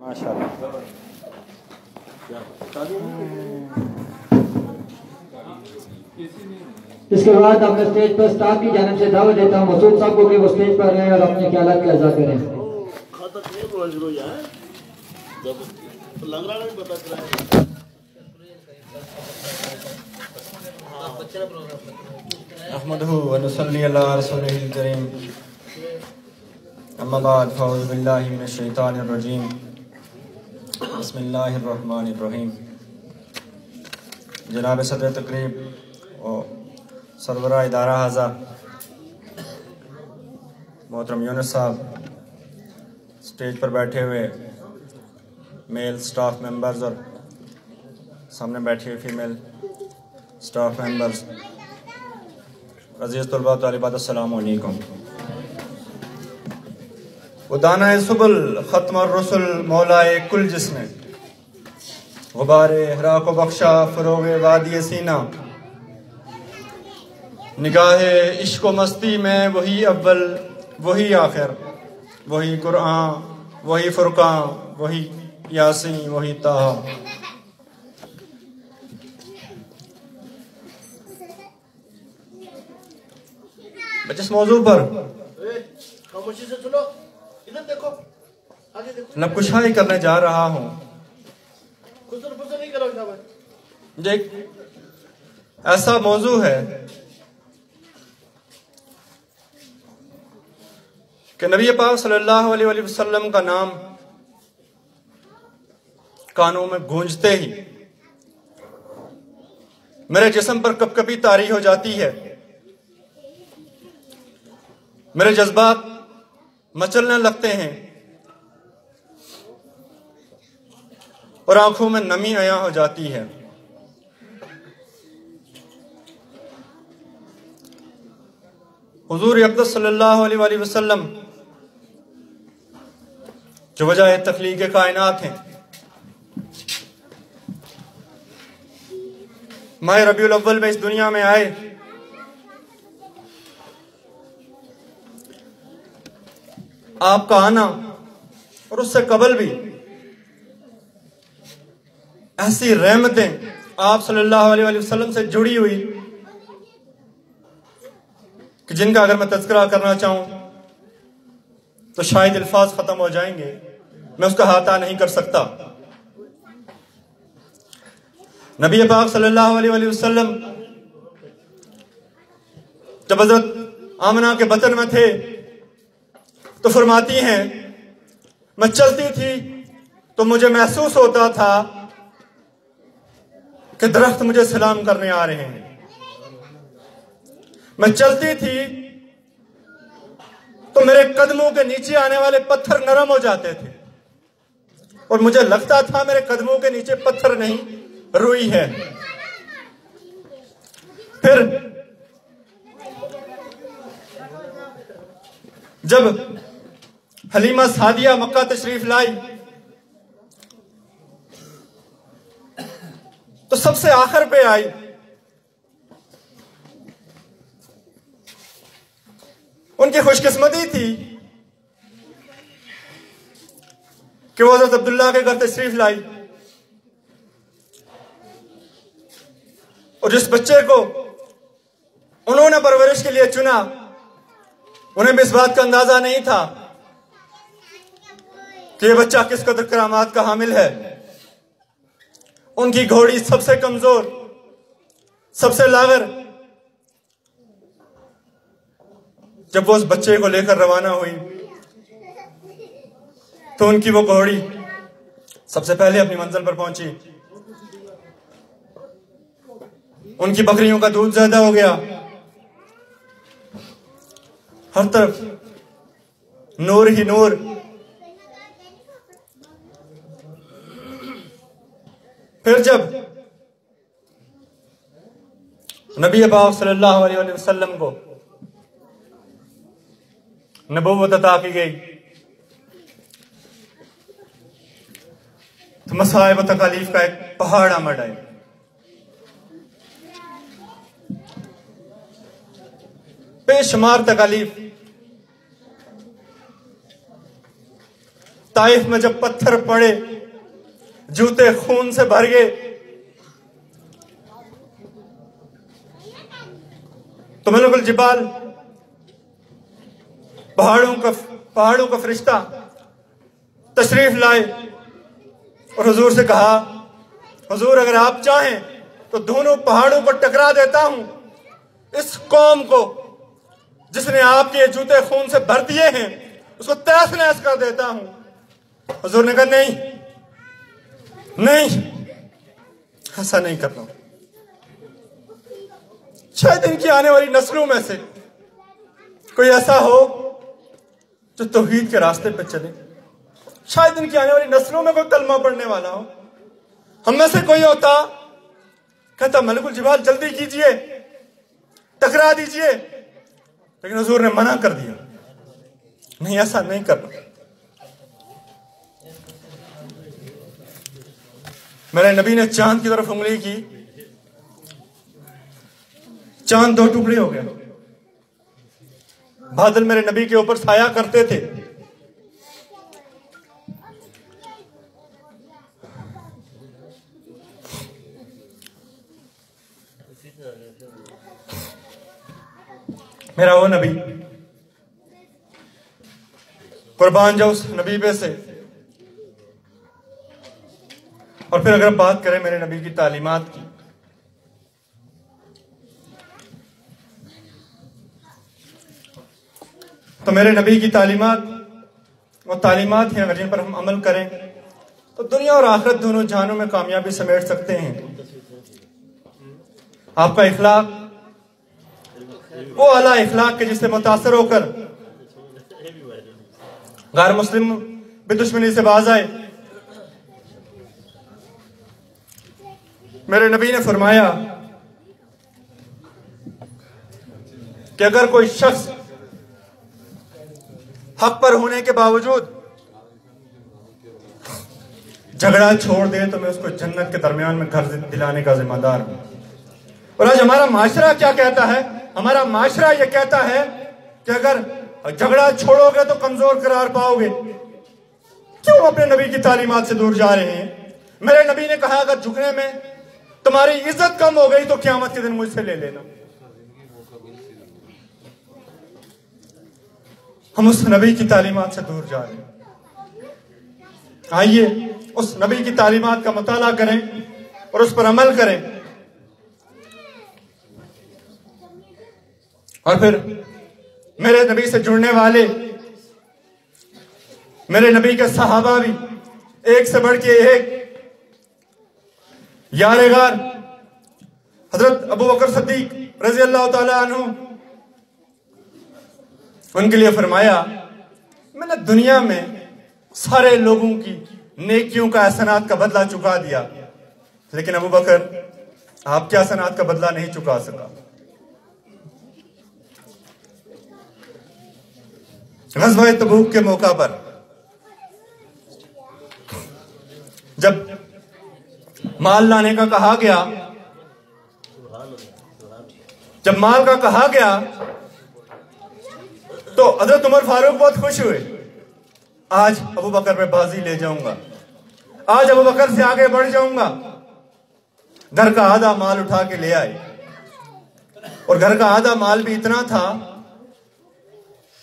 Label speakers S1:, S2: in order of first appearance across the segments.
S1: माशाल्लाह।
S2: इसके बाद अपने स्टेज पर स्टाफ की जानिब से दावत देता हूँ मसूद साहब को कि वो स्टेज पर रहें और अपने ख्यालात का इज़हार करें।
S3: अहमदहु व नसल्ली अला रसूलिहिल करीम। अम्मा बाद फ़अऊज़ु बिल्लाहि मिनश शैतानिर रजीम। बिस्मिल्लाहिर रहमानिर रहीम। जनाब सदर तकरीब और सरबरा इदारा हाज़ा मोहतरम यूनुस साहब, स्टेज पर बैठे हुए मेल स्टाफ मेंबर्स और सामने बैठी हुई फीमेल स्टाफ मेंबर्स, अज़ीज़ तलबा तालिबात, अस्सलामु अलैकुम। उदाना सुबुल ख़त्म रसुल मौलाए कुल जिस्म गुबारे हरा को बख्शा फ़रोग़े वादी सीना, निगाहे इश्क़ व मस्ती में वही अव्वल वही आखिर, वही कुरान वही फ़ुरक़ान वही यासीन वही ताहा। जिस मौजू पर
S4: खामोशी से सुनो, इधर देखो, आगे देखो।
S3: नबकुशाई करने जा रहा हूँ,
S4: खुसर नहीं करो जनाब।
S3: एक ऐसा मौजू है कि नबी पाक सल्लल्लाहु अलैहि वसल्लम का नाम कानों में गूंजते ही मेरे जिस्म पर कपकपी तारी हो जाती है, मेरे जज्बात मचलने लगते हैं और आंखों में नमी आया हो जाती है। हुजूर अक़दस सल्लल्लाहु अलैहि वसल्लम जो वजह तख्लीक़ कायनात हैं, माह रबीउल अव्वल में इस दुनिया में आए, आपका आना और उससे कबल भी ऐसी रहमतें आप सल्लल्लाहु अलैहि वसल्लम से जुड़ी हुई कि जिनका अगर मैं तज़किरा करना चाहूं तो शायद अल्फाज खत्म हो जाएंगे, मैं उसका अहाता नहीं कर सकता। नबी पाक सल्लल्लाहु अलैहि वसल्लम जब हज़रत आमना के बतन में थे तो फरमाती हैं, मैं चलती थी तो मुझे महसूस होता था कि दरख्त मुझे सलाम करने आ रहे हैं। मैं चलती थी तो मेरे कदमों के नीचे आने वाले पत्थर नरम हो जाते थे और मुझे लगता था मेरे कदमों के नीचे पत्थर नहीं, रुई है। फिर जब हलीमा सादिया मक्का तशरीफ लाई तो सबसे आखिर पे आई। उनकी खुशकिस्मती थी कि वो हज़रत अब्दुल्ला के घर तशरीफ लाई और जिस बच्चे को उन्होंने परवरिश के लिए चुना, उन्हें भी इस बात का अंदाजा नहीं था कि यह बच्चा किस कदर करामात का हामिल है। उनकी घोड़ी सबसे कमजोर, सबसे लागर, जब वो उस बच्चे को लेकर रवाना हुई तो उनकी वो घोड़ी सबसे पहले अपनी मंजिल पर पहुंची। उनकी बकरियों का दूध ज्यादा हो गया, हर तरफ नूर ही नूर। फिर जब नबी पाक सल्लल्लाहु अलैहि वसल्लम को नबूवत अता की गई तो मसाइब व तकालीफ का एक पहाड़ आमद आए। बेशुमार तकालीफ, ताइफ में जब पत्थर पड़े, जूते खून से भर गए, तो मलकुल जिबाल, पहाड़ों का फरिश्ता तशरीफ लाए और हुजूर से कहा, हुजूर अगर आप चाहें तो दोनों पहाड़ों को टकरा देता हूं, इस कौम को जिसने आपके जूते खून से भर दिए हैं उसको तहस नहस कर देता हूं। हुजूर ने कहा नहीं नहीं, ऐसा नहीं करना। शायद इनकी आने वाली नस्लों में से कोई ऐसा हो जो तौहीद के रास्ते पे चले, शायद इनकी आने वाली नस्लों में कोई कलमा पढ़ने वाला हो। हम में से कोई होता, कहता मलकुल जिबाल जल्दी कीजिए, टकरा दीजिए, लेकिन हुजूर ने मना कर दिया, नहीं ऐसा नहीं करना। मेरे नबी ने चांद की तरफ उंगली की, चांद दो टुकड़े हो गया। बादल मेरे नबी के ऊपर छाया करते थे। मेरा वो नबी, कुर्बान जाओ उस नबी पे से। और फिर अगर बात करें मेरे नबी की तालीमात की, तो मेरे नबी की तालीमात वो तालीमात हैं अगर जिन पर हम अमल करें तो दुनिया और आखिरत दोनों जहानों में कामयाबी समेट सकते हैं। आपका इखलाक वो आला इखलाक के जिससे मुतासर होकर गैर मुस्लिम भी दुश्मनी से बाज आए। मेरे नबी ने फरमाया कि अगर कोई शख्स हक पर होने के बावजूद झगड़ा छोड़ दे तो मैं उसको जन्नत के दरमियान में घर दिलाने का जिम्मेदार हूं। और आज हमारा माशरा क्या कहता है? हमारा माशरा यह कहता है कि अगर झगड़ा छोड़ोगे तो कमजोर करार पाओगे। क्यों अपने नबी की तालीमात से दूर जा रहे हैं? मेरे नबी ने कहा अगर झुकने में तुम्हारी इज्जत कम हो गई तो क़यामत के दिन मुझसे ले लेना। हम उस नबी की तालीमात से दूर जा रहे हैं। आइए उस नबी की तालीमात का मुताला करें और उस पर अमल करें। और फिर मेरे नबी से जुड़ने वाले मेरे नबी के सहाबा भी एक से बढ़ के एक यारे गार हजरत अबू बकर सिद्दीक रजी अल्लाह ताला अन्हु, उनके लिए फरमाया मैंने दुनिया में सारे लोगों की नेकियों का एहसानात का बदला चुका दिया, लेकिन अबू बकर आपके एहसानात का बदला नहीं चुका सका। ग़ज़वा तबूक के मौका पर जब माल लाने का कहा गया, जब माल का कहा गया तो हज़रत उमर फारूक बहुत खुश हुए। आज अबू बकर पे बाजी ले जाऊंगा, आज अबू बकर से आगे बढ़ जाऊंगा। घर का आधा माल उठा के ले आए और घर का आधा माल भी इतना था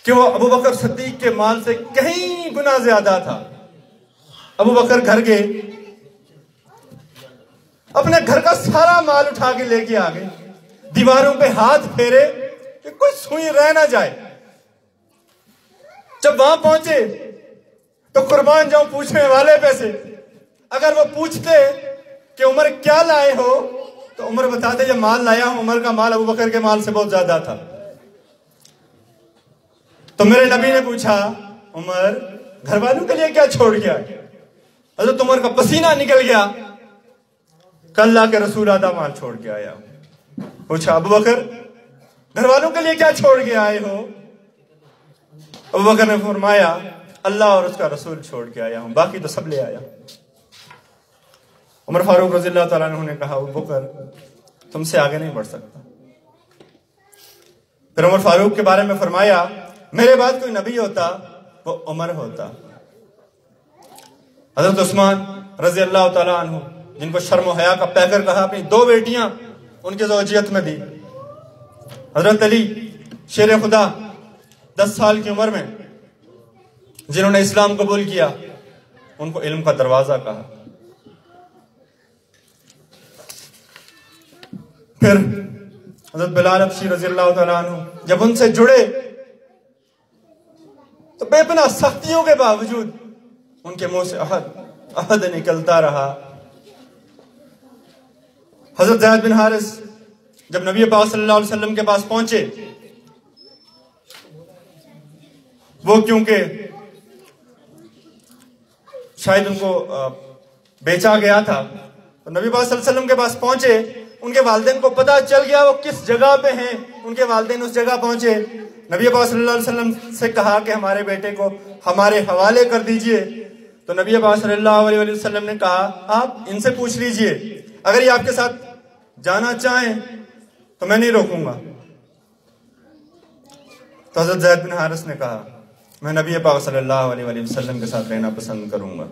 S3: कि वो अबू बकर सिद्दीक के माल से कहीं गुना ज्यादा था। अबू बकर घर गए, अपने घर का सारा माल उठा के लेके आ गए, दीवारों पे हाथ फेरे कि कोई सुई रह ना जाए। जब वहां पहुंचे तो कुर्बान जाऊं पूछने वाले पे से अगर वो पूछते कि उमर क्या लाए हो तो उमर बताते जब माल लाया हूं, उमर का माल अबू बकर के माल से बहुत ज्यादा था। तो मेरे नबी ने पूछा उमर घर वालों के लिए क्या छोड़ गया? हज़रत उमर का पसीना निकल गया, अल्लाह के रसूल आधा माल छोड़ के आया। पूछा अबू बकर घर वालों के लिए क्या छोड़ के आए हो? अबू बकर ने फरमाया अल्लाह और उसका रसूल छोड़ के आया हूं, बाकी तो सब ले आया। उमर फारूक रज़ी अल्लाह तआला अन्हु ने कहा अबू बकर तुमसे आगे नहीं बढ़ सकता। फिर उमर फारूक के बारे में फरमाया मेरे बाद कोई नबी होता वो उमर होता। हजरत उस्मान रजी अल्लाह तआला अन्हु, जिनको शर्म और हया का पैकर कहा, अपनी 2 बेटियां उनके ज़ौजियत में दी। हजरत अली शेर खुदा 10 साल की उम्र में जिन्होंने इस्लाम कबूल किया, उनको इल्म का दरवाजा कहा। फिर हजरत बिलाल हबशी रजी अल्लाह तआला अन्हु जब उनसे जुड़े तो बेपनाह सख्तियों के बावजूद उनके मुंह से अहद अहद निकलता रहा। हजरत ज़ैद बिन हारिस जब नबी पाक सल्लल्लाहु अलैहि वसल्लम के पास पहुंचे, वो क्योंकि शायद उनको बेचा गया था, तो नबी पाक सल्लल्लाहु अलैहि वसल्लम के पास पहुंचे। उनके वालिदैन को पता चल गया वो किस जगह पे हैं। उनके वालिदैन उस जगह पहुंचे, नबी पाक सल्लल्लाहु अलैहि वसल्लम से कहा कि हमारे बेटे को हमारे हवाले कर दीजिए। तो नबी पाक सल्लल्लाहु अलैहि वसल्लम ने कहा, आप इनसे पूछ लीजिए, अगर ये आपके साथ जाना चाहें तो मैं नहीं रोकूंगा। तो हजरत ज़ैद बिन हारिस ने कहा, मैं नबी पाक सल्लल्लाहु अलैहि वसल्लम के साथ रहना पसंद करूंगा।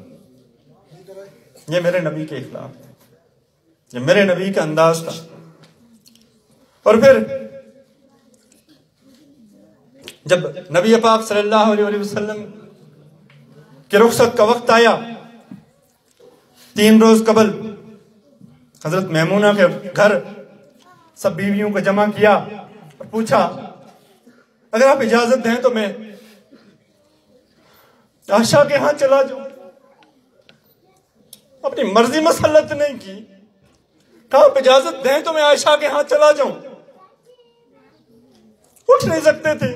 S3: ये मेरे नबी के इखलाक, ये मेरे नबी का अंदाज था। और फिर जब नबी पाक सल्लल्लाहु अलैहि वसल्लम के रुखसत का वक्त आया, 3 रोज कबल हजरत मैमूना के घर सब बीवियों को जमा किया और पूछा, अगर आप इजाजत दें तो मैं आशा के यहां चला जाऊं। अपनी मर्जी मसलत नहीं की, कहा आप इजाजत दें तो मैं आयशा के यहां चला जाऊं। उठ नहीं सकते थे।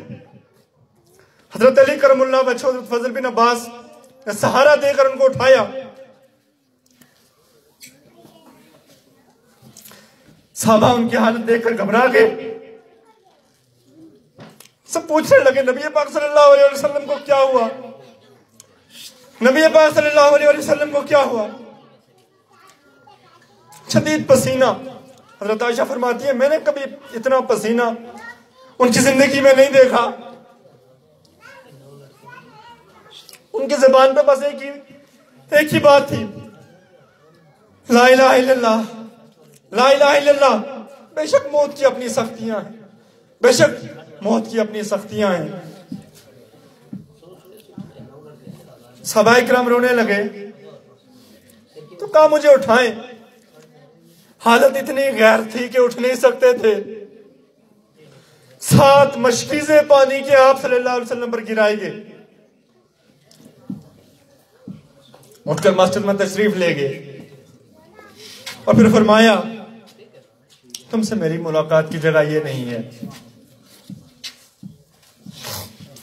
S3: हजरत अली करमुल्लाह वजह हजरत फजल बिन अब्बास ने सहारा देकर उनको उठाया। साहबा उनकी हालत देखकर घबरा गए। सब पूछने लगे, नबी पाक सल्लल्लाहु अलैहि वसल्लम को क्या हुआ, नबी पाक सल्लल्लाहु अलैहि वसल्लम को क्या हुआ। शदीद पसीना। हजरत आयशा फरमाती है, मैंने कभी इतना पसीना उनकी जिंदगी में नहीं देखा। उनकी जुबान पे बस एक ही बात थी, ला इलाहा इल्लल्लाह, ला इलाहा इल्लल्लाह। बेशक मौत की अपनी सख्तियां हैं, बेशक मौत की अपनी सख्तियां हैं। सहाबा इकराम रोने लगे तो कहा मुझे उठाएं। हालत इतनी गैर थी कि उठ नहीं सकते थे। 7 मशकीज़े पानी के आप सल्लल्लाहु अलैहि वसल्लम पर गिराए गए। उठकर मस्जिद में तशरीफ ले गए और फिर फरमाया, तुमसे मेरी मुलाकात की जगह ये नहीं है,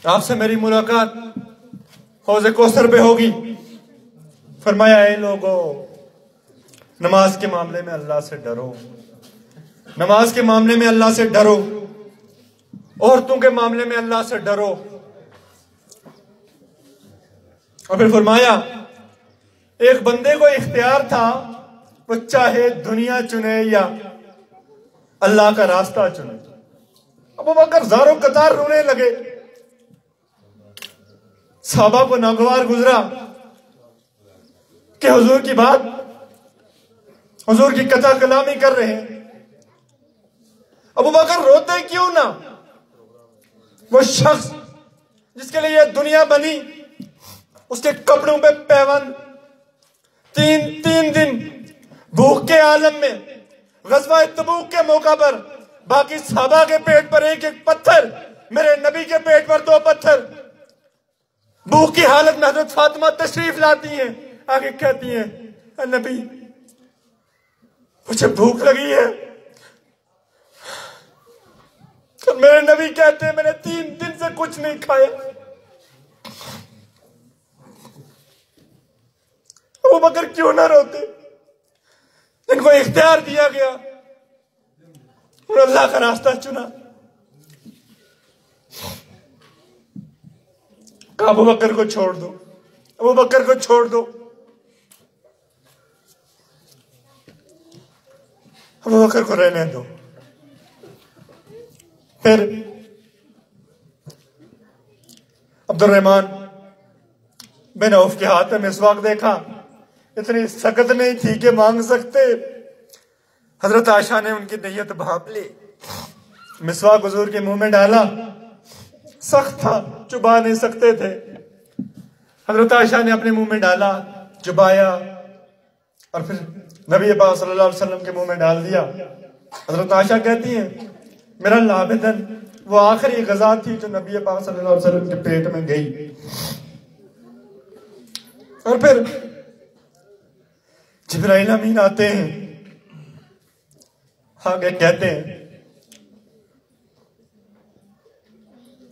S3: आपसे मेरी मुलाकात हौज़े कौसर पे होगी। फरमाया, ऐ लोगों, नमाज के मामले में अल्लाह से डरो, नमाज के मामले में अल्लाह से डरो, औरतों के मामले में अल्लाह से डरो। और फिर फरमाया, एक बंदे को इख्तियार था, वो चाहे दुनिया चुने या अल्लाह का रास्ता चुने। अबू बकर ज़ारो कतार रोने लगे। साहबा को नागवार गुजरा कि हुजूर की बात, हुजूर की कथा कलामी कर रहे हैं। अबू बकर रोते क्यों ना? वो शख्स जिसके लिए यह दुनिया बनी, उसके कपड़ों पे पैबंद, 3 दिन भूख के आलम में, गज़वा तबूक के मौका पर बाकी साहबा के पेट पर एक पत्थर, मेरे नबी के पेट पर 2 पत्थर। भूख की हालत में हजरत फातिमा तशरीफ लाती हैं, आगे कहती हैं, नबी मुझे भूख लगी है। तो मेरे नबी कहते हैं, मैंने 3 दिन से कुछ नहीं खाया। वो बकर क्यों ना रोते? इनको इख्तियार दिया गया और अल्लाह का रास्ता चुना। अबू बकर को छोड़ दो, अबू बकर को छोड़ दो। अबू बकर को रहने दो। फिर अब्दुर्रहमान मैंने औफ के हाथ में मिसवाक देखा, इतनी सख्त नहीं थी कि मांग सकते। हजरत आयशा ने उनकी नीयत भांप ली, मिसवाक हुजूर के मुंह में डाला, सख्त था, चुबा नहीं सकते थे। हजरत आयशा ने अपने मुंह में डाला, चुबाया और फिर नबी पाक सल्लल्लाहु अलैहि वसल्लम के मुंह में डाल दिया। हजरत आयशा कहती हैं, मेरा लाबेदन वो आखिरी गजा थी जो नबी पाक सल्लल्लाहु अलैहि वसल्लम के पेट में गई। और फिर जिब्राइल अमीन आते हैं, आगे कहते हैं,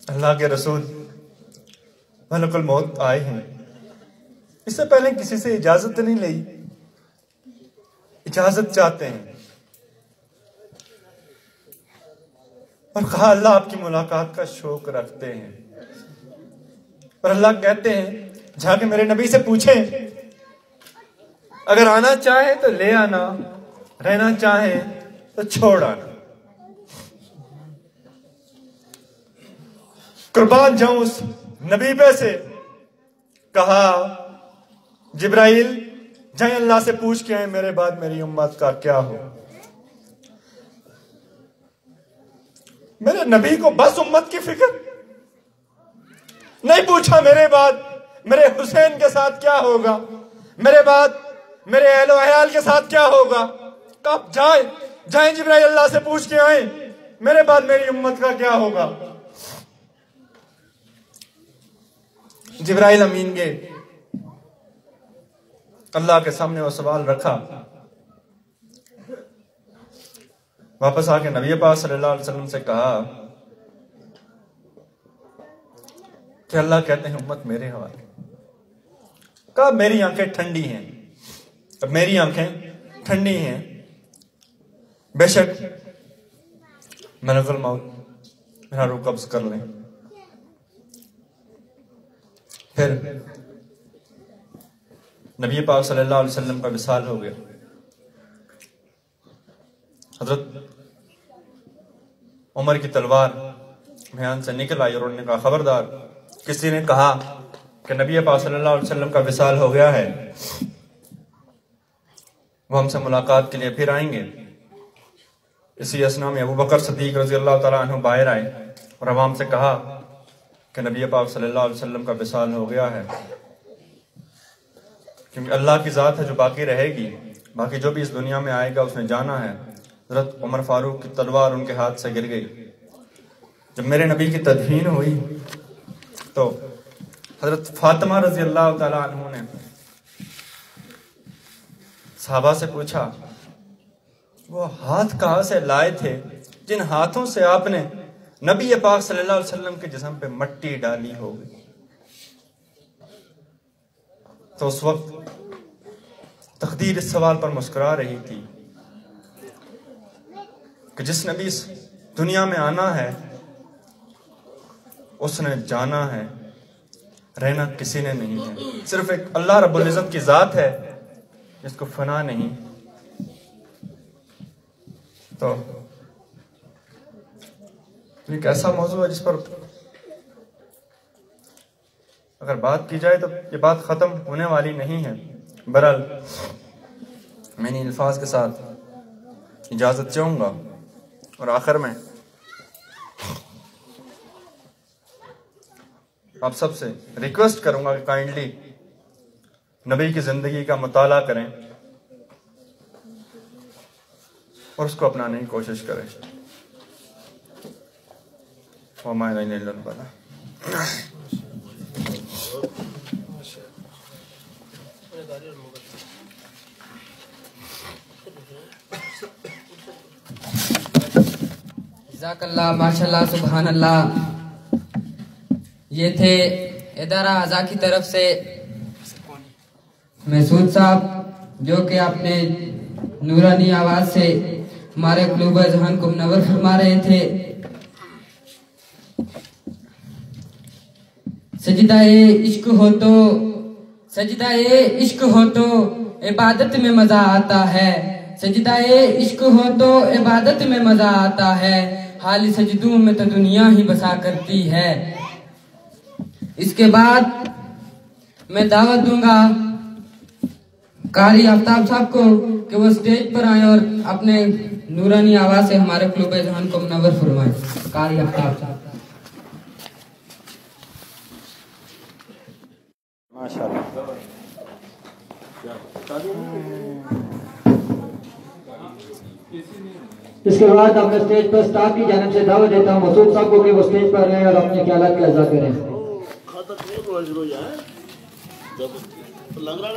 S3: अल्लाह के रसूल मलकुल मौत आए हैं। इससे पहले किसी से इजाजत नहीं ली, इजाजत चाहते हैं और कहा अल्लाह आपकी मुलाकात का शौक रखते हैं। और अल्लाह कहते हैं जाके मेरे नबी से पूछें, अगर आना चाहे तो ले आना, रहना चाहे तो छोड़ आना। कुर्बान जाऊं उस नबी पे से। कहा जिब्राइल जाए अल्लाह से पूछ के आए मेरे बाद मेरी उम्मत का क्या हो। मेरे नबी को बस उम्मत की फिक्र, नहीं पूछा मेरे बाद मेरे हुसैन के साथ क्या होगा, मेरे बाद मेरे अहलो अहयाल के साथ क्या होगा। कब जाए जिब्राइल अल्लाह से पूछ के आए मेरे बाद मेरी उम्मत का क्या होगा। जिब्राइल अमीन गए, अल्लाह के सामने वो सवाल रखा, वापस आके नबी पाक सल्लल्लाहु अलैहि वसल्लम से कहा कि अल्लाह कहते हैं उम्मत मेरे हवाले। कहा मेरी आंखें ठंडी हैं, अब मेरी आंखें ठंडी हैं, बेशक मलकुल मौत मेरा रूह कब्ज कर लें। फिर नबी पाक सल्लल्लाहु अलैहि वसल्लम का विसाल हो गया। हजरत उमर की तलवार म्यान से निकल आई और उन्होंने कहा खबरदार, किसी ने कहा कि नबी पाक सल्लल्लाहु अलैहि वसल्लम का विसाल हो गया है, वो हमसे मुलाकात के लिए फिर आएंगे। इसी असना में अबू बकर सिद्दीक रज़ी अल्लाह तआला अन्हु बाहर आए और अवाम से कहा कि नबी पाक सल्लल्लाहु अलैहि वसल्लम का विसाल हो गया है, क्योंकि अल्लाह की ज़ात है जो बाकी रहेगी, बाकी जो भी इस दुनिया में आएगा उसने जाना है। हज़रत उमर फारूक की तलवार उनके हाथ से गिर गई। जब मेरे नबी की तदफीन हुई तो हज़रत फातिमा रज़ी अल्लाह तआला अन्हु ने सहाबा से पूछा, वो हाथ कहाँ से लाए थे जिन हाथों से आपने नबी पाक सल्लल्लाहु अलैहि वसल्लम के जिस्म पे मट्टी डाली होगी। तो उस वक्त तकदीर इस सवाल पर मुस्कुरा रही थी कि जिस नबी इस दुनिया में आना है उसने जाना है, रहना किसी ने नहीं है। सिर्फ एक अल्लाह रब्बुल इज़्ज़त की जात है जिसको फना नहीं। तो एक ऐसा मौजू है जिस पर अगर बात की जाए तो ये बात खत्म होने वाली नहीं है। बहरहाल मैं इन अल्फाज के साथ इजाजत चाहूंगा और आखिर में आप सबसे रिक्वेस्ट करूंगा कि काइंडली नबी की जिंदगी का मुताला करें और उसको अपनाने की कोशिश करें।
S1: जज़ाकल्लाह, माशाल्लाह, सुभान अल्लाह। ये थे इदारा आज़ा की तरफ से महसूद साहब, जो कि आपने नूरानी आवाज से हमारे क़ुलूब ज़हन को मुनव्वर फरमा रहे थे। सजदाए इश्क हो तो इबादत में मजा आता है, सजदाए इश्क हो तो इबादत में मजा आता है, हाल सजदों में तो दुनिया ही बसा करती है। इसके बाद मैं दावत दूंगा कारी आफ्ताब साहब को कि वो स्टेज पर आए और अपने नूरानी आवाज से हमारे क्लब जहान को मुनव्वर फरमाए। कारी आफ्ताब साहब।
S3: माशाल्लाह।
S2: इसके बाद अपने स्टेज पर स्टाफ की जानिब से दावत देता हूँ मसूद साहब को कि वो स्टेज पर रहें और अपने ख्यालात का इज़हार करें।
S4: खाता नहीं है, लग रहा है